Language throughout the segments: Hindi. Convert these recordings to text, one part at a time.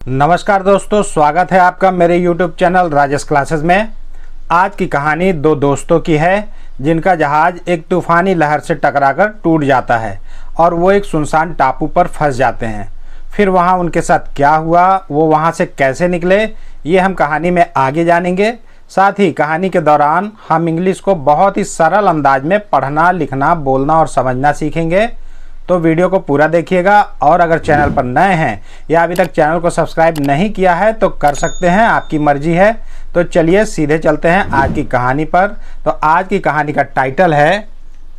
नमस्कार दोस्तों, स्वागत है आपका मेरे YouTube चैनल राजेश क्लासेस में। आज की कहानी दो दोस्तों की है जिनका जहाज़ एक तूफ़ानी लहर से टकराकर टूट जाता है और वो एक सुनसान टापू पर फंस जाते हैं। फिर वहाँ उनके साथ क्या हुआ, वो वहाँ से कैसे निकले, ये हम कहानी में आगे जानेंगे। साथ ही कहानी के दौरान हम इंग्लिश को बहुत ही सरल अंदाज में पढ़ना, लिखना, बोलना और समझना सीखेंगे। तो वीडियो को पूरा देखिएगा और अगर चैनल पर नए हैं या अभी तक चैनल को सब्सक्राइब नहीं किया है तो कर सकते हैं, आपकी मर्जी है। तो चलिए सीधे चलते हैं आज की कहानी पर। तो आज की कहानी का टाइटल है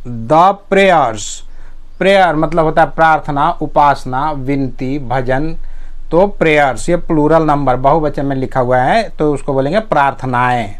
द प्रेयर्स। प्रेयर मतलब होता है प्रार्थना, उपासना, विनती, भजन। तो प्रेयर्स ये प्लूरल नंबर बहुवचन में लिखा हुआ है तो उसको बोलेंगे प्रार्थनाएं।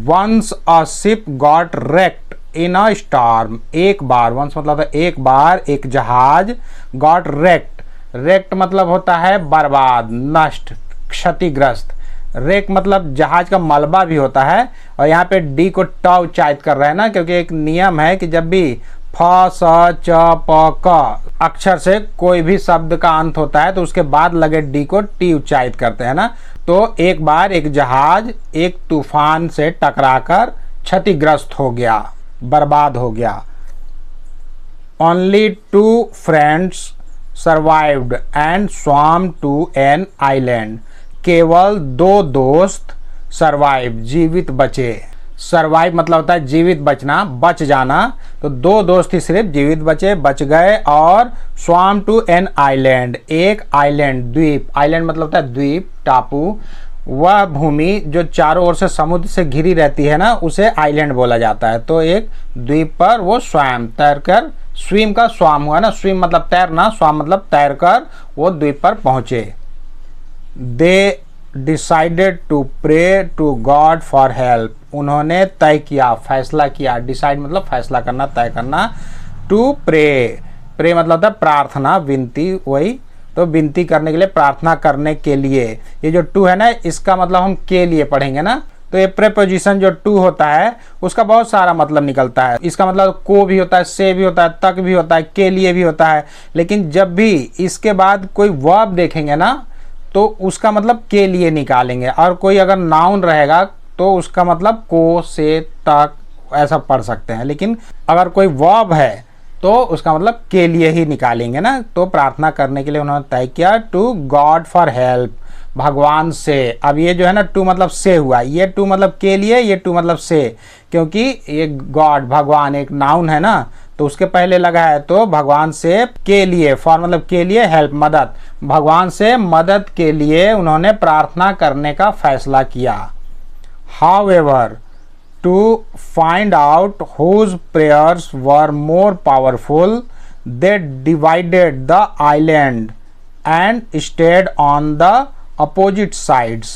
Once a ship got wrecked in a storm. एक बार, वंस मतलब होता है एक बार, एक जहाज। गॉट wrecked मतलब होता है बर्बाद, नष्ट, क्षतिग्रस्त। रेक मतलब जहाज का मलबा भी होता है। और यहाँ पे डी को ट उच्चारित कर रहे हैं ना, क्योंकि एक नियम है कि जब भी फ स च प क अक्षर से कोई भी शब्द का अंत होता है तो उसके बाद लगे डी को टी उच्चारित करते हैं ना। तो एक बार एक जहाज एक तूफान से टकराकर क्षतिग्रस्त हो गया, बर्बाद हो गया। Only 2 friends survived and swam to an island. केवल 2 दोस्त सर्वाइव जीवित बचे। सर्वाइव मतलब होता है जीवित बचना, बच जाना। तो 2 दोस्त ही सिर्फ जीवित बचे, बच गए। और स्वam टू एन आइलैंड, एक आइलैंड, द्वीप। आइलैंड मतलब होता है द्वीप, टापू। वह भूमि जो चारों ओर से समुद्र से घिरी रहती है ना, उसे आइलैंड बोला जाता है। तो एक द्वीप पर वो स्वयं तैरकर, स्विम का स्वाम हुआ ना, स्विम मतलब तैरना, स्वाम मतलब तैरकर वो द्वीप पर पहुंचे। They decided to pray to God for help. उन्होंने तय किया, फैसला किया। डिसाइड मतलब फैसला करना, तय करना। टू प्रे, प्रे मतलब होता है प्रार्थना, विनती, वही। तो विनती करने के लिए, प्रार्थना करने के लिए। ये जो टू है ना, इसका मतलब हम के लिए पढ़ेंगे ना। तो ये प्रेपोजिशन जो टू होता है उसका बहुत सारा मतलब निकलता है। इसका मतलब को भी होता है, से भी होता है, तक भी होता है, के लिए भी होता है। लेकिन जब भी इसके बाद कोई वर्ब देखेंगे ना तो उसका मतलब के लिए निकालेंगे। और कोई अगर नाउन रहेगा तो उसका मतलब को, से, तक ऐसा पढ़ सकते हैं। लेकिन अगर कोई वर्ब है तो उसका मतलब के लिए ही निकालेंगे ना। तो प्रार्थना करने के लिए उन्होंने तय किया टू गॉड फॉर हेल्प, भगवान से। अब ये जो है ना टू मतलब से हुआ, ये टू मतलब के लिए, ये टू मतलब से, क्योंकि ये गॉड भगवान एक नाउन है ना तो उसके पहले लगा है। तो भगवान से के लिए, फॉर मतलब के लिए, हेल्प मदद, भगवान से मदद के लिए उन्होंने प्रार्थना करने का फैसला किया। However, to find out whose prayers were more powerful, they divided the island and stayed on the opposite sides.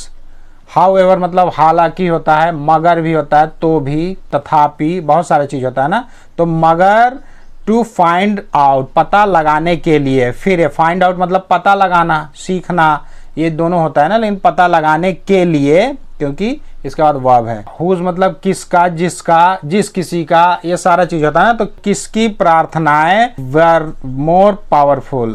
However मतलब हालांकि होता है, मगर भी होता है, तो भी, तथापि, बहुत सारे चीज होता है ना। तो मगर टू फाइंड आउट पता लगाने के लिए, फिर फाइंड आउट मतलब पता लगाना, सीखना, ये दोनों होता है ना। लेकिन पता लगाने के लिए, क्योंकि इसके बाद वर्ब है। हुज मतलब किसका, जिसका, जिस किसी का, ये सारा चीज होता है ना। तो किसकी प्रार्थनाएं वर मोर पावरफुल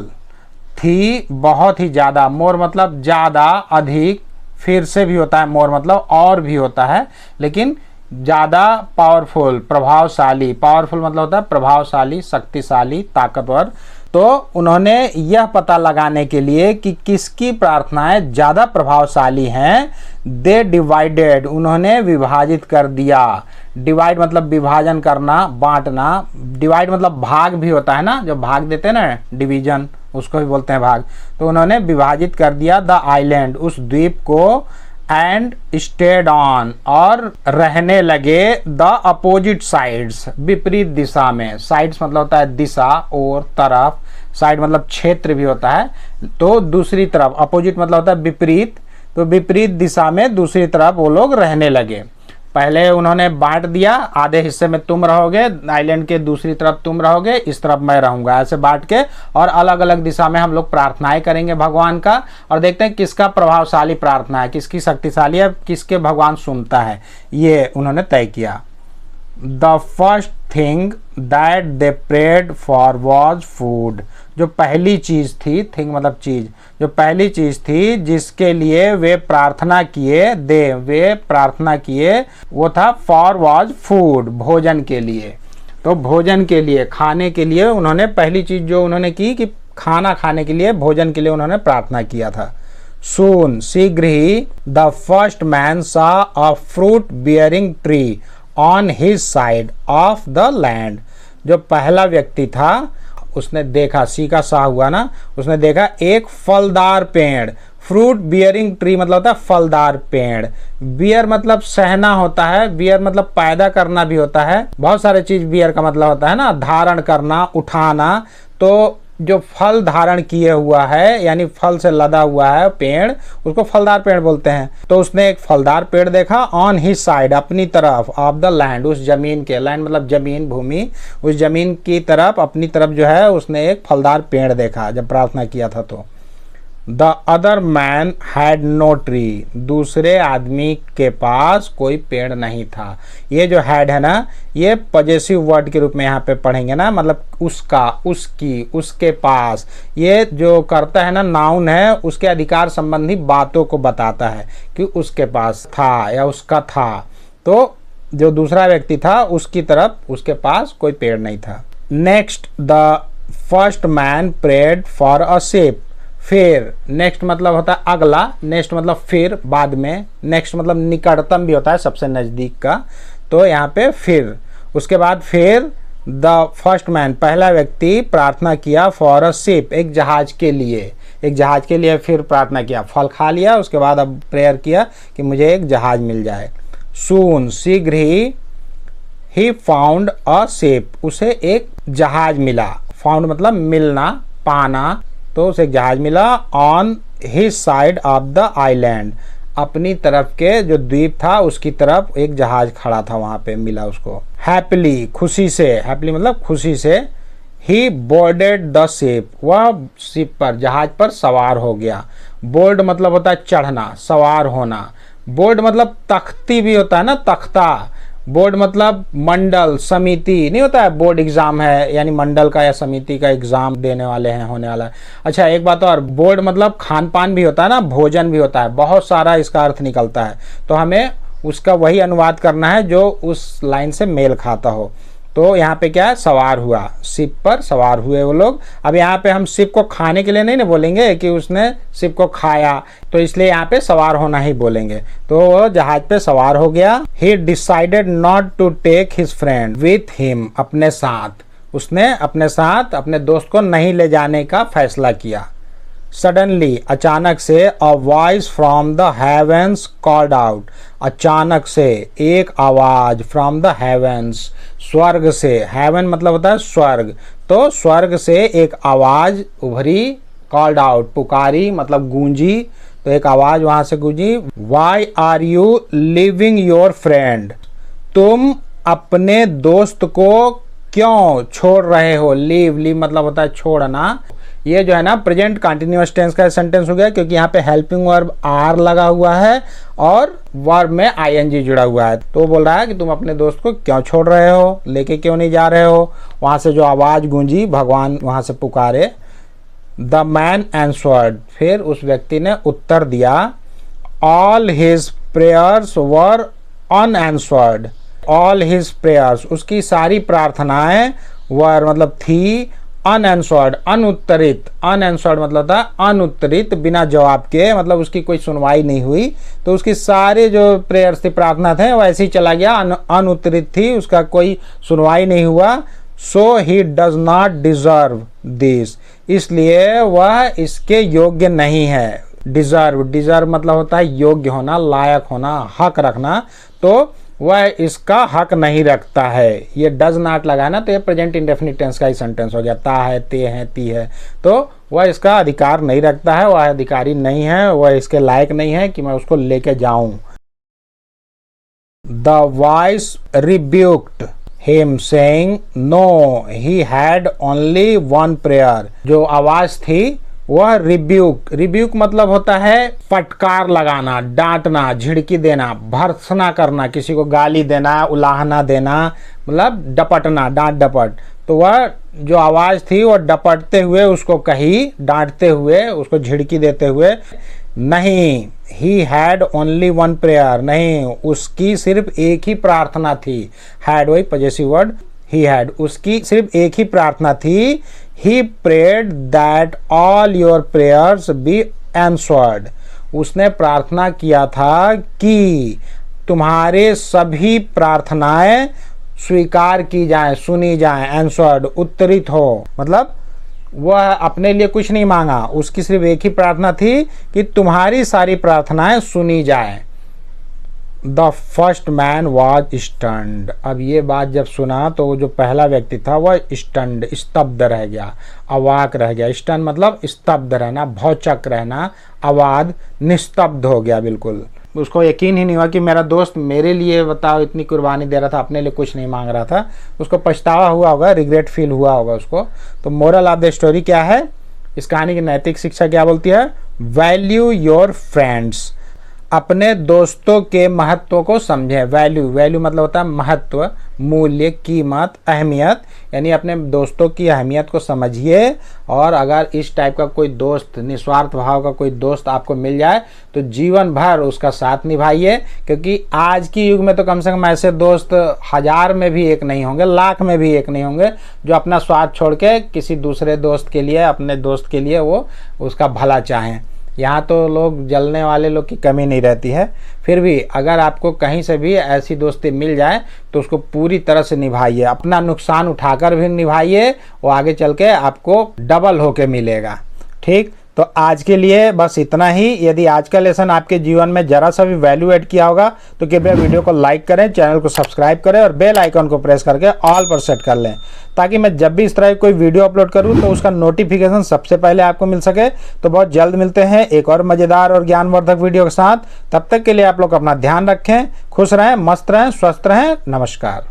थी, बहुत ही ज्यादा। मोर मतलब ज्यादा, अधिक, फिर से भी होता है मोर मतलब और भी होता है, लेकिन ज्यादा पावरफुल, प्रभावशाली। पावरफुल मतलब होता है प्रभावशाली, शक्तिशाली, ताकतवर। तो उन्होंने यह पता लगाने के लिए कि किसकी प्रार्थनाएं ज़्यादा प्रभावशाली हैं, दे डिवाइडेड, उन्होंने विभाजित कर दिया। डिवाइड मतलब विभाजन करना, बांटना। डिवाइड मतलब भाग भी होता है ना, जो भाग देते हैं ना, डिवीजन, उसको भी बोलते हैं भाग। तो उन्होंने विभाजित कर दिया द आइलैंड, उस द्वीप को। एंड स्टेड ऑन, और रहने लगे द अपोजिट साइड्स, विपरीत दिशा में। साइड्स मतलब होता है दिशा और तरफ, साइड मतलब क्षेत्र भी होता है। तो दूसरी तरफ, अपोजिट मतलब होता है विपरीत। तो विपरीत दिशा में दूसरी तरफ वो लोग रहने लगे। पहले उन्होंने बांट दिया, आधे हिस्से में तुम रहोगे, आइलैंड के दूसरी तरफ तुम रहोगे, इस तरफ मैं रहूंगा, ऐसे बांट के। और अलग अलग दिशा में हम लोग प्रार्थनाएं करेंगे भगवान का, और देखते हैं किसका प्रभावशाली प्रार्थना है, किसकी शक्तिशाली है, किसके भगवान सुनता है। ये उन्होंने तय किया। The first thing that they prayed for was food. जो पहली चीज़ थी, थिंग मतलब चीज़, जो पहली चीज़ थी जिसके लिए वे प्रार्थना किए, वे प्रार्थना किए, वो था फॉर वॉज फूड, भोजन के लिए। तो भोजन के लिए, खाने के लिए उन्होंने पहली चीज़ जो उन्होंने की कि खाना खाने के लिए, भोजन के लिए उन्होंने प्रार्थना किया था। सून, शीघ्र ही, द फर्स्ट मैन सा a fruit bearing tree on his side of the land. जो पहला व्यक्ति था उसने देखा, सी का सा हुआ ना, उसने देखा एक फलदार पेड़। फ्रूट बियरिंग ट्री मतलब होता है फलदार पेड़। बियर मतलब सहना होता है, बियर मतलब पैदा करना भी होता है। बहुत सारे चीज बियर का मतलब होता है ना, धारण करना, उठाना। तो जो फल धारण किए हुआ है यानी फल से लदा हुआ है पेड़, उसको फलदार पेड़ बोलते हैं। तो उसने एक फलदार पेड़ देखा ऑन हिज साइड, अपनी तरफ, ऑफ द लैंड, उस जमीन के, लैंड मतलब जमीन, भूमि, उस जमीन की तरफ, अपनी तरफ जो है उसने एक फलदार पेड़ देखा जब प्रार्थना किया था। तो the other man had no tree, दूसरे आदमी के पास कोई पेड़ नहीं था। ये जो हैड है ना, ये पॉजेसिव वर्ड के रूप में यहाँ पे पढ़ेंगे ना, मतलब उसका, उसकी, उसके पास। ये जो करता है ना, नाउन है, उसके अधिकार संबंधी बातों को बताता है कि उसके पास था या उसका था। तो जो दूसरा व्यक्ति था उसकी तरफ, उसके पास कोई पेड़ नहीं था। Next, the first man prayed for a shape. फिर, नेक्स्ट मतलब होता है अगला, नेक्स्ट मतलब फिर, बाद में, नेक्स्ट मतलब निकटतम भी होता है, सबसे नज़दीक का। तो यहाँ पे फिर, उसके बाद फिर द फर्स्ट मैन, पहला व्यक्ति प्रार्थना किया फॉर अ शिप, एक जहाज के लिए, एक जहाज के लिए फिर प्रार्थना किया। फल खा लिया, उसके बाद अब प्रेयर किया कि मुझे एक जहाज मिल जाए। सून, शीघ्र ही फाउंड अ शिप, उसे एक जहाज मिला। फाउंड मतलब मिलना, पाना। तो उसे एक जहाज मिला on his side of the island, अपनी तरफ के जो द्वीप था उसकी तरफ एक जहाज खड़ा था, वहां पे मिला उसको। हैप्पीली, खुशी से, हैप्पीली मतलब खुशी से, ही बोर्डेड द शिप, वह शिप पर, जहाज पर सवार हो गया। बोर्ड मतलब होता है चढ़ना, सवार होना। बोर्ड मतलब तख्ती भी होता है ना, तख्ता। बोर्ड मतलब मंडल, समिति नहीं होता है, बोर्ड एग्जाम है यानी मंडल का या समिति का एग्जाम देने वाले हैं, होने वाला है। अच्छा एक बात और, बोर्ड मतलब खान पान भी होता है ना, भोजन भी होता है, बहुत सारा इसका अर्थ निकलता है। तो हमें उसका वही अनुवाद करना है जो उस लाइन से मेल खाता हो। तो यहाँ पे क्या है, सवार हुआ, शिप पर सवार हुए वो लोग। अब यहाँ पे हम शिप को खाने के लिए नहीं ना बोलेंगे कि उसने शिप को खाया, तो इसलिए यहाँ पे सवार होना ही बोलेंगे। तो वो जहाज पे सवार हो गया। He decided not to take his friend with him, अपने साथ, उसने अपने साथ अपने दोस्त को नहीं ले जाने का फैसला किया। सडनली, अचानक से, a voice from the heavens called out, अचानक से एक आवाज, फ्रॉम द हेवेंस, स्वर्ग से, हेवन मतलब होता है स्वर्ग, तो स्वर्ग से एक आवाज उभरी, कॉल्ड आउट, पुकारी मतलब गूंजी, तो एक आवाज वहां से गूंजी। Why are you living your friend, तुम अपने दोस्त को क्यों छोड़ रहे हो। लीव, लीव मतलब होता है छोड़ना। ये जो है ना प्रेजेंट कंटिन्यूअस टेंस का सेंटेंस हो गया, क्योंकि यहाँ पे हेल्पिंग वर्ब आर लगा हुआ है और वर्ब में आईएनजी जुड़ा हुआ है। तो बोल रहा है कि तुम अपने दोस्त को क्यों छोड़ रहे हो, लेके क्यों नहीं जा रहे हो। वहां से जो आवाज गूंजी, भगवान वहां से पुकारे। द मैन एंसवर्ड, फिर उस व्यक्ति ने उत्तर दिया। ऑल हिज प्रेयर्स वर अनएंसवर्ड, ऑल हिज प्रेयर्स, उसकी सारी प्रार्थनाएं, वर मतलब थी, अनएंसवर्ड अनुत्तरित, अनएंसवर्ड मतलब था अनुत्तरित, बिना जवाब के, मतलब उसकी कोई सुनवाई नहीं हुई। तो उसकी सारे जो प्रेयर्स थी, प्रार्थना थे, वो ऐसे ही चला गया, अनुत्तरित थी, उसका कोई सुनवाई नहीं हुआ। So he does not deserve this, इसलिए वह इसके योग्य नहीं है। डिजर्व, डिजर्व मतलब होता है योग्य होना, लायक होना, हक रखना। तो वह इसका हक नहीं रखता है। ये डज नॉट लगा ना, तो ये प्रेजेंट इंडेफिनिट टेंस का ही सेंटेंस हो गया। ता है, ते है, ती है, तो वह इसका अधिकार नहीं रखता है, वह अधिकारी नहीं है, वह इसके लायक नहीं है कि मैं उसको लेके जाऊं। The voice rebuked him saying no he had only one prayer, जो आवाज थी वह रिब्यूक मतलब होता है फटकार लगाना, डांटना, झिड़की देना, भर्त्सना करना, किसी को गाली देना, उलाहना देना, मतलब डपटना, डांट डपट। तो वह जो आवाज़ थी वह डपटते हुए उसको कही, डांटते हुए, उसको झिड़की देते हुए नहीं। ही हैड ओनली वन प्रेयर, नहीं, उसकी सिर्फ एक ही प्रार्थना थी। हैड वही पजेसिव वर्ड, ही हैड, उसकी सिर्फ एक ही प्रार्थना थी। He prayed that all your prayers be answered, उसने प्रार्थना किया था कि तुम्हारे सभी प्रार्थनाएं स्वीकार की जाएं, सुनी जाएं, आंसर्ड, उत्तरित हो। मतलब वह अपने लिए कुछ नहीं मांगा, उसकी सिर्फ एक ही प्रार्थना थी कि तुम्हारी सारी प्रार्थनाएं सुनी जाएं। The first man was stunned, अब ये बात जब सुना तो जो पहला व्यक्ति था वह स्टन्ड, स्तब्ध रह गया, अवाक रह गया। स्टन मतलब स्तब्ध रहना, भौचक रहना, अवाद, निस्तब्ध हो गया बिल्कुल। उसको यकीन ही नहीं हुआ कि मेरा दोस्त मेरे लिए बताओ इतनी कुर्बानी दे रहा था, अपने लिए कुछ नहीं मांग रहा था। उसको पछतावा हुआ होगा, रिग्रेट फील हुआ होगा उसको। तो मोरल ऑफ द स्टोरी क्या है, इस कहानी की नैतिक शिक्षा क्या बोलती है? वैल्यू योर फ्रेंड्स, अपने दोस्तों के महत्व को समझें। वैल्यू मतलब होता है महत्व, मूल्य, कीमत, अहमियत, यानी अपने दोस्तों की अहमियत को समझिए। और अगर इस टाइप का कोई दोस्त, निस्वार्थ भाव का कोई दोस्त आपको मिल जाए तो जीवन भर उसका साथ निभाइए, क्योंकि आज की युग में तो कम से कम ऐसे दोस्त 1000 में भी एक नहीं होंगे, लाख में भी एक नहीं होंगे जो अपना स्वार्थ छोड़ के किसी दूसरे दोस्त के लिए, अपने दोस्त के लिए वो उसका भला चाहें। यहाँ तो लोग जलने वाले लोग की कमी नहीं रहती है। फिर भी अगर आपको कहीं से भी ऐसी दोस्ती मिल जाए तो उसको पूरी तरह से निभाइए, अपना नुकसान उठाकर भी निभाइए, वो आगे चल के आपको डबल होके मिलेगा। ठीक, तो आज के लिए बस इतना ही। यदि आज का लेसन आपके जीवन में जरा सा भी वैल्यू ऐड किया होगा तो कृपया वीडियो को लाइक करें, चैनल को सब्सक्राइब करें और बेल आइकन को प्रेस करके ऑल पर सेट कर लें, ताकि मैं जब भी इस तरह की कोई वीडियो अपलोड करूं तो उसका नोटिफिकेशन सबसे पहले आपको मिल सके। तो बहुत जल्द मिलते हैं एक और मज़ेदार और ज्ञानवर्धक वीडियो के साथ। तब तक के लिए आप लोग अपना ध्यान रखें, खुश रहें, मस्त रहें, स्वस्थ रहें। नमस्कार।